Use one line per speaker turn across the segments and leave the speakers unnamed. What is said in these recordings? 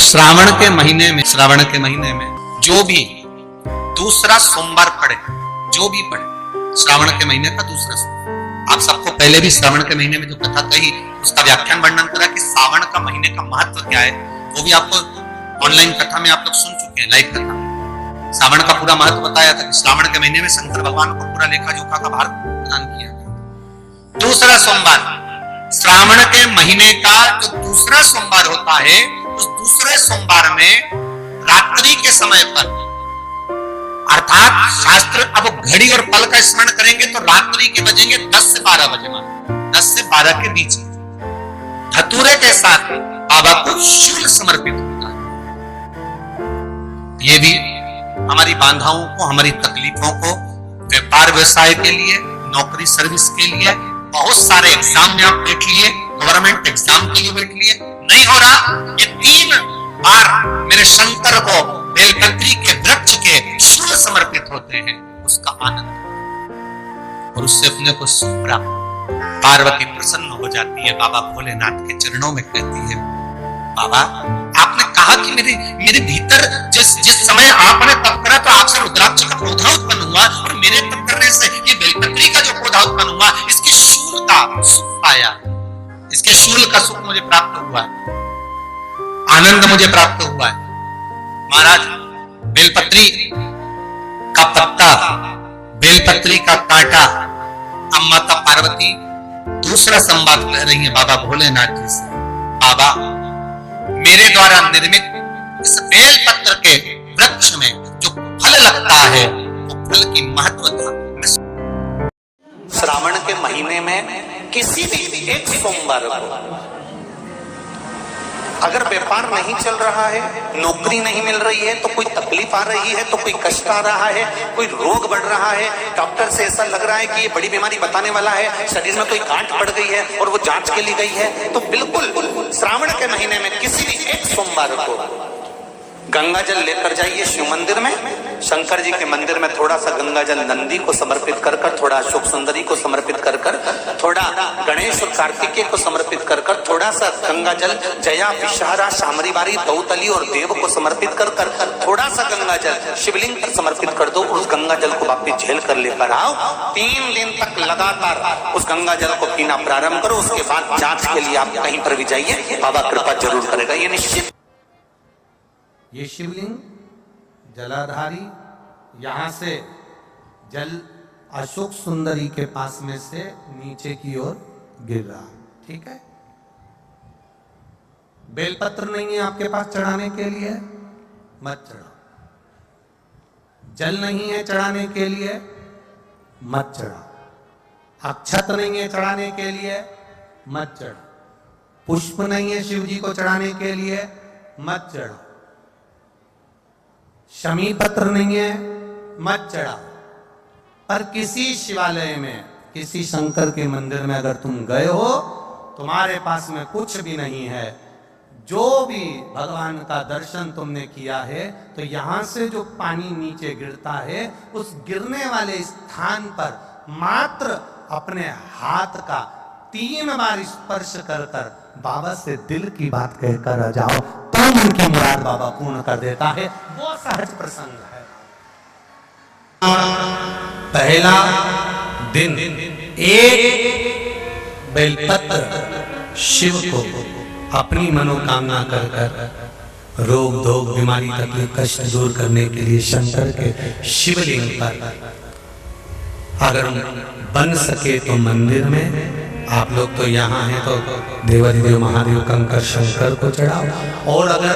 श्रावण के महीने में जो भी दूसरा सोमवार पड़े, जो भी पड़े, श्रावण के महीने का दूसरा सोमवार। आप सबको पहले भी श्रावण के महीने में जो कथा कही उसका व्याख्यान वर्णन करा कि श्रावण का महीने का महत्व क्या है, वो भी आपको ऑनलाइन कथा में आप लोग सुन चुके हैं, लाइव कथा। श्रावण का पूरा महत्व बताया था कि श्रावण के महीने में शंकर भगवान को पूरा लेखा जोखा का भार प्रदान किया गया। दूसरा सोमवार, श्रावण के महीने का जो दूसरा सोमवार होता है, उस दूसरे सोमवार में रात्रि के समय पर, अर्थात शास्त्र अब घड़ी और पल का स्मरण करेंगे तो रात्रि के बजेंगे 10 से 12 बजे, 10 से 12 के बीच धतूरे के साथ बाबा को शूल समर्पित होता है। ये भी हमारी बाधाओं को, हमारी तकलीफों को, व्यापार व्यवसाय के लिए, नौकरी सर्विस के लिए, बहुत सारे एग्जाम में आप बैठ लिए, गवर्नमेंट एग्जाम के लिए बैठ लिए, नहीं हो रहा, ये 3 बार मेरे शंकर को बेलपत्री के वृक्ष के शूल समर्पित होते हैं, उसका आनंद और उससे अपने को सुख प्राप्त। पार्वती प्रसन्न हो जाती है, बाबा भोलेनाथ के चरणों में कहती है, बाबा आपने कहा कि मेरे भीतर जिस समय आपने तप करा तो आपसे रुद्राक्ष का पौधा उत्पन्न हुआ और मेरे तप करने से ये बेलपत्री का जो पौधा उत्पन्न हुआ, इसकी शूल का सुख पाया, इसके शूल का सुख मुझे प्राप्त हुआ, आनंद मुझे प्राप्त हुआ है। महाराज बेलपत्री का पत्ता, बेलपत्री का कांटा, अब माता पार्वती दूसरा संवाद कह रही है बाबा भोलेनाथ जी से, बाबा मेरे द्वारा निर्मित इस बेलपत्र के वृक्ष में जो फल लगता है वो फल की महत्वता।
श्रावण के महीने में किसी भी एक सोमवार को अगर व्यापार नहीं चल रहा है, नौकरी नहीं मिल रही है, तो कोई तकलीफ आ रही है, तो कोई कष्ट आ रहा है, कोई रोग बढ़ रहा है, डॉक्टर से ऐसा लग रहा है कि ये बड़ी बीमारी बताने वाला है, शरीर में कोई गांठ पड़ गई है और वो जांच के लिए गई है, तो बिल्कुल श्रावण के महीने में किसी भी एक सोमवार को गंगा जल लेकर जाइए शिव मंदिर में, शंकर जी के मंदिर में थोड़ा सा गंगा जल नंदी को समर्पित कर कर, थोड़ा अशोक सुंदरी को समर्पित कर कर, थोड़ा गणेश और कार्तिकेय को समर्पित कर कर, थोड़ा सा गंगा जल जया विषहरा शामरीबारी दौतली और देव को समर्पित कर कर, थोड़ा सा गंगा जल शिवलिंग पर समर्पित कर दो और उस गंगा जल को वापिस झेल कर लेकर आओ। 3 दिन तक लगातार उस गंगा जल को पीना प्रारंभ करो, उसके बाद जांच के लिए आप कहीं पर भी जाइए, बाबा कृपा जरूर करेगा, ये निश्चित।
ये शिवलिंग जलाधारी, यहां से जल अशोक सुंदरी के पास में से नीचे की ओर गिर रहा, ठीक है। बेलपत्र नहीं है आपके पास चढ़ाने के लिए, मत चढ़ाओ। जल नहीं है चढ़ाने के लिए, मत चढ़ाओ। अक्षत नहीं है चढ़ाने के लिए, मत चढ़ाओ। पुष्प नहीं है शिव जी को चढ़ाने के लिए, मत चढ़ाओ। शमी पत्र नहीं है, मत चढ़ाओ। पर किसी शिवालय में, किसी शंकर के मंदिर में अगर तुम गए हो, तुम्हारे पास में कुछ भी नहीं है, जो भी भगवान का दर्शन तुमने किया है, तो यहां से जो पानी नीचे गिरता है, उस गिरने वाले स्थान पर मात्र अपने हाथ का 3 बार स्पर्श कर कर बाबा से दिल की बात कहकर आ जाओ, तो उनकी मुराद बाबा पूर्ण कर देता है। वो सहज प्रसंग है। पहला दिन एक बेलपत्र शिव को अपनी मनोकामना कर कर, रोग धोग बीमारी तकलीफ कष्ट दूर करने के लिए शंकर के शिवलिंग पर अगर बन सके तो मंदिर में, आप लोग तो यहाँ हैं तो देवाधिदेव महादेव कंकर शंकर को चढ़ाओ, और अगर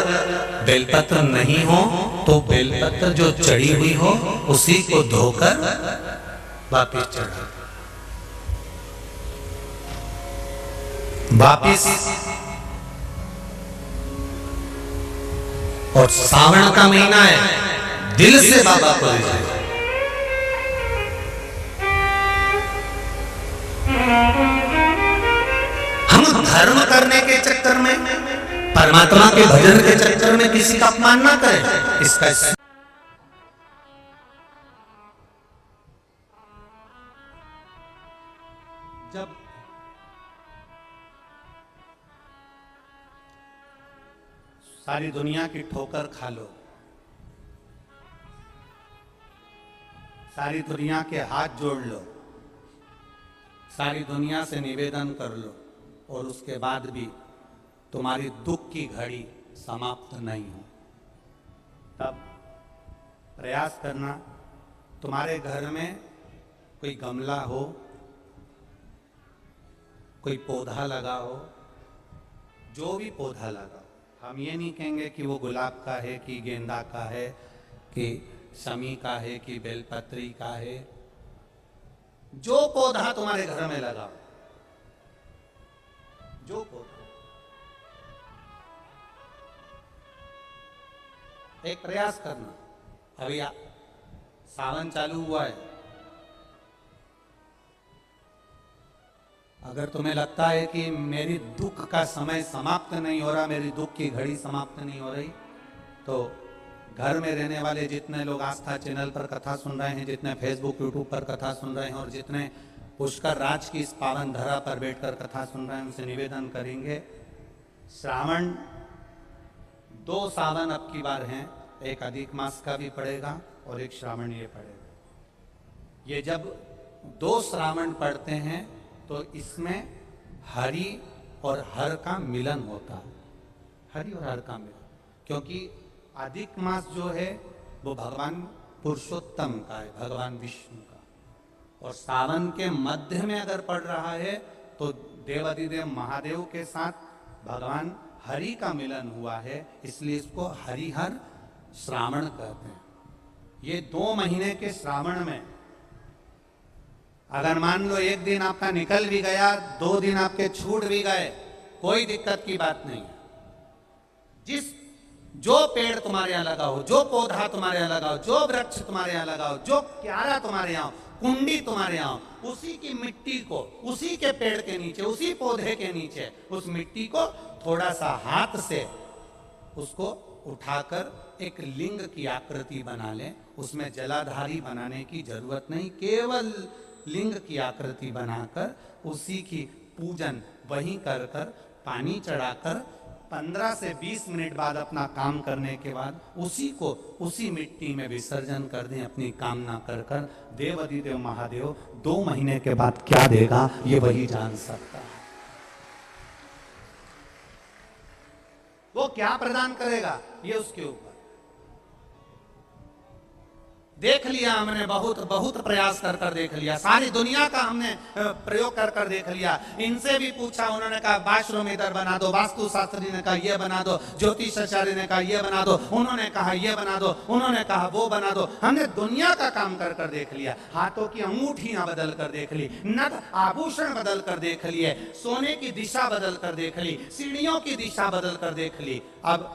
बेलपत्र नहीं हो तो बेलपत्र जो चढ़ी हुई हो उसी को धोकर वापिस चढ़ाओ। वापिस और सावन का महीना है, दिल से बाबा को ले जाए। हम धर्म करने के चक्कर में, परमात्मा के भजन के चक्कर में किसी का अपमान ना करें। इसका जब सारी दुनिया की ठोकर खा लो, सारी दुनिया के हाथ जोड़ लो, सारी दुनिया से निवेदन कर लो, और उसके बाद भी तुम्हारी दुख की घड़ी समाप्त नहीं हो, तब प्रयास करना तुम्हारे घर में कोई गमला हो, कोई पौधा लगा हो, जो भी पौधा लगा, हम ये नहीं कहेंगे कि वो गुलाब का है कि गेंदा का है कि शमी का है कि बेलपत्री का है, जो पौधा तुम्हारे घर में लगा, जो पौधा, एक प्रयास करना। अभी सावन चालू हुआ है, अगर तुम्हें लगता है कि मेरी दुख का समय समाप्त नहीं हो रहा, मेरी दुख की घड़ी समाप्त नहीं हो रही, तो घर में रहने वाले जितने लोग आस्था चैनल पर कथा सुन रहे हैं, जितने फेसबुक यूट्यूब पर कथा सुन रहे हैं, और जितने पुष्कर राज की इस पावन धरा पर बैठकर कथा सुन रहे हैं, उनसे निवेदन करेंगे, श्रावण 2 सावन अब की बार हैं, एक अधिक मास का भी पड़ेगा और एक श्रावण ये पड़ेगा। ये जब 2 श्रावण पड़ते हैं तो इसमें हरि और हर का मिलन होता है, हरि और हर का मिलन, क्योंकि अधिक मास जो है वो भगवान पुरुषोत्तम का है, भगवान विष्णु का, और सावन के मध्य में अगर पड़ रहा है तो देवाधिदेव महादेव के साथ भगवान हरि का मिलन हुआ है, इसलिए इसको हरिहर श्रावण कहते हैं। ये 2 महीने के श्रावण में अगर मान लो एक दिन आपका निकल भी गया, 2 दिन आपके छूट भी गए, कोई दिक्कत की बात नहीं है। जो पेड़ तुम्हारे यहाँ लगा हो, जो पौधा तुम्हारे यहाँ लगा हो, जो वृक्ष तुम्हारे यहाँ लगा हो, जो क्यारा तुम्हारे यहाँ, कुंडी तुम्हारे यहाँ, उसी की मिट्टी को, उसी के पेड़ के नीचे, उसी पौधे के नीचे, उस मिट्टी को थोड़ा सा हाथ से उसको उठाकर एक लिंग की आकृति बना ले। उसमें जलाधारी बनाने की जरूरत नहीं, केवल लिंग की आकृति बनाकर उसी की पूजन वहीं कर कर पानी चढ़ाकर 15 से 20 मिनट बाद अपना काम करने के बाद उसी को उसी मिट्टी में विसर्जन कर दें, अपनी कामना कर कर। देवाधिदेव महादेव 2 महीने के बाद क्या देगा ये वही जान सकता है। वो क्या प्रदान करेगा ये उसके ऊपर। देख लिया हमने, बहुत प्रयास कर कर देख लिया, सारी दुनिया का हमने प्रयोग कर कर देख लिया। इनसे भी पूछा, उन्होंने कहा बाथरूम इधर बना दो, वास्तु शास्त्री ने कहा ये बना दो, ज्योतिषाचार्य ने कहा ये बना दो, उन्होंने कहा ये बना दो, उन्होंने कहा वो बना दो। हमने दुनिया का काम कर कर देख लिया, हाथों की अंगूठियां बदल कर देख ली, नथ आभूषण बदल कर देख लिए, सोने की दिशा बदल कर देख ली, सीढ़ियों की दिशा बदल कर देख ली। अब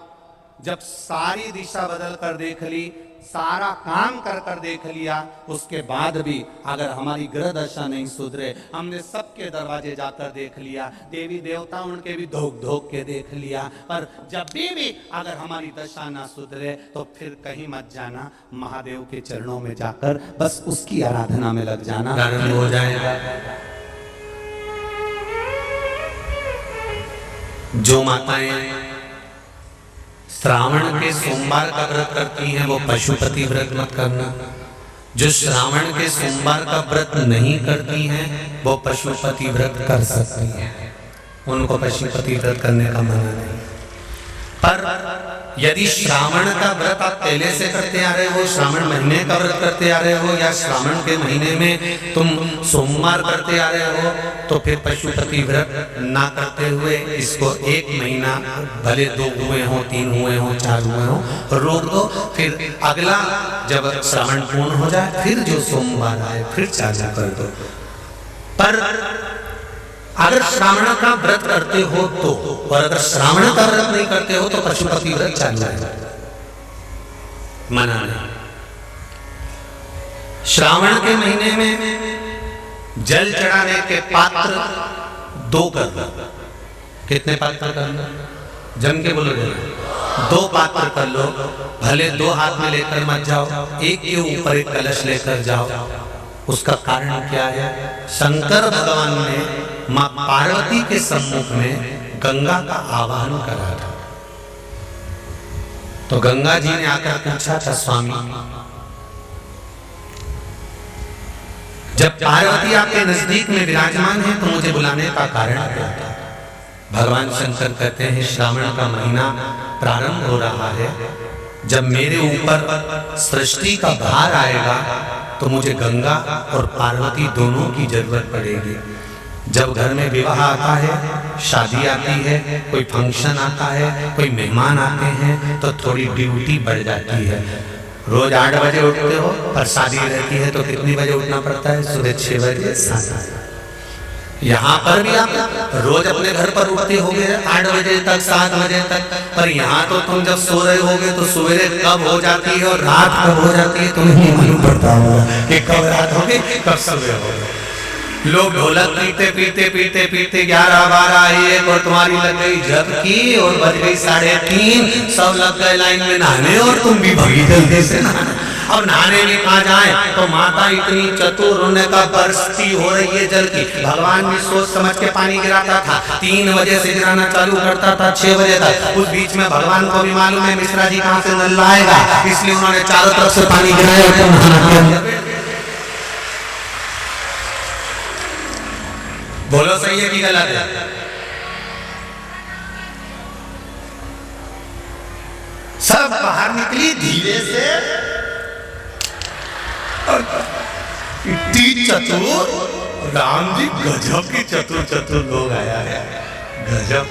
जब सारी दिशा बदल कर देख ली, सारा काम कर कर देख लिया, उसके बाद भी अगर हमारी ग्रह दशा नहीं सुधरे, हमने सबके दरवाजे जाकर देख लिया, देवी देवता उनके भी धोख धोख के देख लिया, पर जब भी अगर हमारी दशा ना सुधरे तो फिर कहीं मत जाना, महादेव के चरणों में जाकर बस उसकी आराधना में लग जाना, हो जाएगा। जो माताएं श्रावण के सोमवार का व्रत करती हैं वो पशुपति व्रत मत करना। जो श्रावण के सोमवार का व्रत नहीं करती हैं वो पशुपति व्रत कर सकती हैं, उनको पशुपति व्रत करने का मना नहीं। पर यदि श्रावण का व्रत आप पहले से करते आ रहे हो, श्रावण महीने का व्रत करते आ रहे हो, या श्रावण के महीने में तुम सोमवार करते आ रहे हो, तो फिर पशुपति व्रत ना करते हुए इसको 1 महीना, भले 2 हुए हो, 3 हुए हो, 4 हुए हो, रोक दो। फिर अगला जब श्रावण पूर्ण हो जाए फिर जो सोमवार आए फिर चालू कर दो। पर अगर श्रावण का व्रत करते हो तो, और अगर श्रावण का व्रत नहीं करते हो तो पशुपति व्रत चालू है, मना नहीं। श्रावण के महीने में जल चढ़ाने के पात्र 2 कर लो। कितने पात्र कर लो? जम के बोलो, 2 पात्र कर लो। भले 2 हाथ में लेकर मत जाओ, एक के ऊपर एक कलश लेकर जाओ। उसका कारण क्या है? शंकर भगवान ने मां पार्वती के सम्मुख में गंगा का आवाहन करा था। तो गंगा जी ने आकर पूछा था, स्वामी जब पार्वती आपके नजदीक में विराजमान है तो मुझे बुलाने का कारण क्या था? भगवान शंकर कहते हैं, श्रावण का महीना प्रारंभ हो रहा है, जब मेरे ऊपर सृष्टि का भार आएगा तो मुझे गंगा और पार्वती दोनों की जरूरत पड़ेगी। जब घर में विवाह आता है, शादी आती है, कोई फंक्शन आता है, कोई मेहमान आते हैं तो थोड़ी ड्यूटी बढ़ जाती है। रोज 8 बजे उठते हो और शादी रहती है तो कितनी बजे उठना पड़ता है? सुबह 6 बजे 7 बजे। यहाँ पर भी आप रोज अपने घर पर उठते होगे 8 बजे तक 7 बजे तक, पर यहाँ तो तुम जब सो रहे होगे तो सवेरे कब हो जाती है और रात कब हो जाती है तुम्हें नहीं मालूम पड़ता होगा कि कब रात होगी कब सुबह होगी। लोग ढोलक पीते पीते पीते पीते 11, 12, 1 और तुम्हारी लग गई झपकी और बज गई 3:30, सब लग गए लाइन में नहाने और तुम भी भगी जल्दी से नहाने। अब नहाने भी कहाँ जाए तो माता इतनी चतुर, उन्हें का बरसती हो रही है जल की। भगवान भी सोच समझ के पानी गिराता था, 3 बजे से गिराना चालू करता था 6 बजे तक। उस बीच में भगवान को भी मालूम है मिश्रा जी कहाँ से नल लाएगा, इसलिए उन्होंने चारों तरफ से पानी गिराया। बोलो सही है कि गलत है? सब बाहर निकली धीरे से, इतनी चतुर राम जी, गजब की चतुर चतुर लोग आया है, गजब।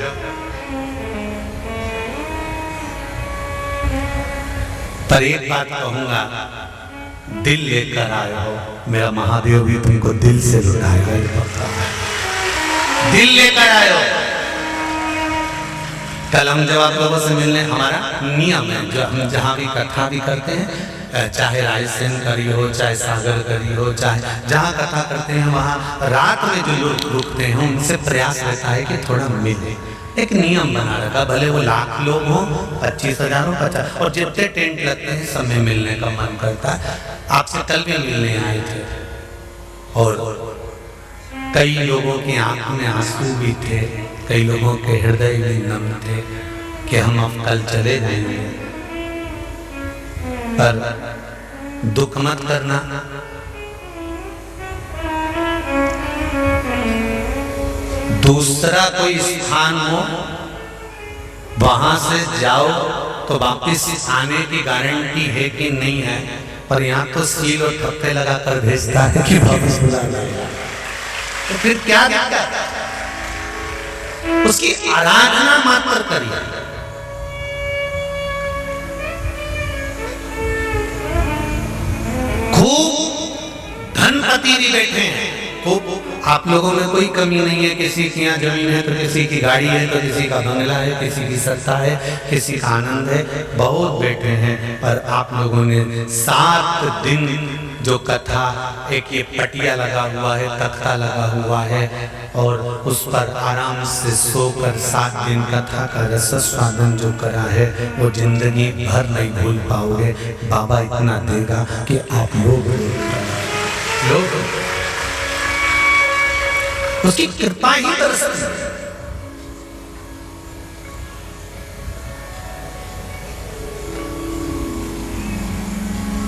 पर एक बात कहूंगा, दिल लेकर आए हो, मेरा महादेव भी तुमको दिल से लुटाएगा, ये पक्का है। दिल लेकर आए हो। कल हम जब आप लोगों से मिलने, हमारा नियम है जो हम जहाँ भी कथा भी करते हैं, चाहे रायसेन करी हो, चाहे सागर करी हो, चाहे जहाँ कथा करते हैं वहाँ रात में जो लोग रुकते हैं उनसे प्रयास रहता है कि थोड़ा मिले। एक नियम बना रखा, भले वो 1,00,000 लोग हो, 25,000 हो, 50, और जितने टेंट लगते हैं सब में मिलने का मन करता है। आपसे कल भी मिलने आए थे और कई लोगों की आंखों में आंसू भी थे, कई लोगों के हृदय भी नम थे कि हम अब कल चले जाएंगे। पर दुख मत करना, दूसरा कोई स्थान हो वहां से जाओ तो वापिस आने की गारंटी है कि नहीं है, पर यहाँ तो सील और थप्पे लगाकर भेजता है कि वापस बुला लाएगा। तो फिर क्या दिक्कत? उसकी आराधना मात्र करिए। खूब धनपति भी बैठे हैं, खूब। आप लोगों में कोई कमी नहीं है, किसी की यहाँ जमीन है तो किसी की गाड़ी है तो किसी का बंगला है, किसी की सत्ता है, किसी का आनंद है, बहुत बैठे हैं। पर आप लोगों ने 7 दिन जो कथा, एक ये पटिया लगा हुआ है, तख्ता लगा हुआ है और उस पर आराम से सोकर 7 दिन कथा का रस स्वादन जो करा है वो जिंदगी भर नहीं भूल पाओगे। बाबा इतना देगा कि आप लोग उसकी कृपा ही दरअसल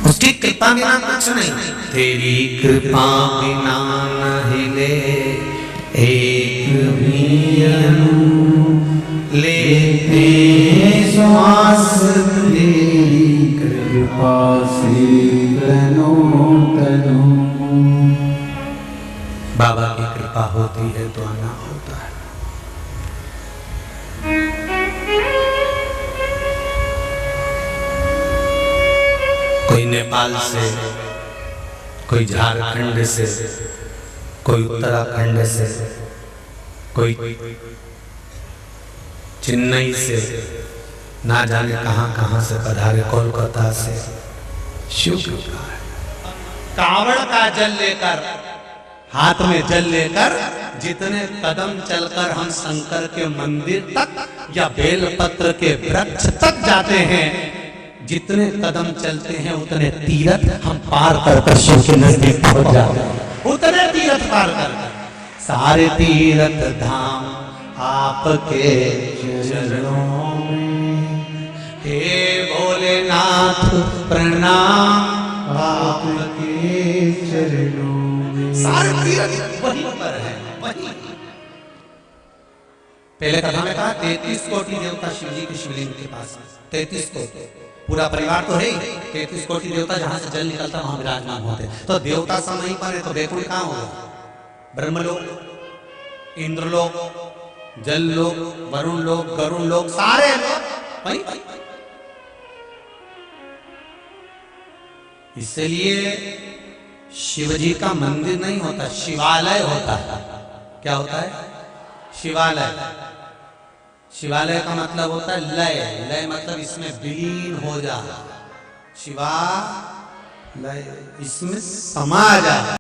उसकी कृपा बिना कुछ नहीं। तेरी कृपा बिना न हिले एक भी अणु, लेते श्वास तेरी कृपा से तनो तनो। बाबा की कृपा होती है तो आना होता है। कोई नेपाल से, कोई झारखंड से, कोई उत्तराखंड से, कोई चेन्नई से, ना जाने कहां कहां से पधारे, कोलकाता से। शिव कृपा है। कावड़ का जल लेकर, हाथ में जल लेकर जितने कदम चलकर हम शंकर के मंदिर तक या बेलपत्र के वृक्ष तक जाते हैं, जितने कदम चलते हैं उतने तीर्थ हम पार कर शिव के नजदीक पहुंच जाते हैं। उतने तीर्थ पार कर, सारे तीर्थ धाम आपके चरणों में। हे नाथ प्रणाम आपके चरणों में। सारे तीर्थ वहीं पर है, वहीं। पहले कथा में कहा 33 कोटि देवता शिव जी के शिवलिंग के पास, 33 कोटि, पूरा परिवार तो है ही, 33 कोटि देवता जहां से जल निकलता वहां विराजमान होते। तो देवता सब वहीं पर है, तो बैकुंठ कहां होगा? ब्रह्मलोक, इंद्रलोक, जल लोक, वरुण लोक, गरुण लोक, सारे लोग वहीं। इसलिए शिव जी का मंदिर नहीं होता, शिवालय होता है। क्या होता है? शिवालय। शिवालय का मतलब होता है लय, लय मतलब इसमें विलीन हो जा, शिवा लय इसमें समा जा।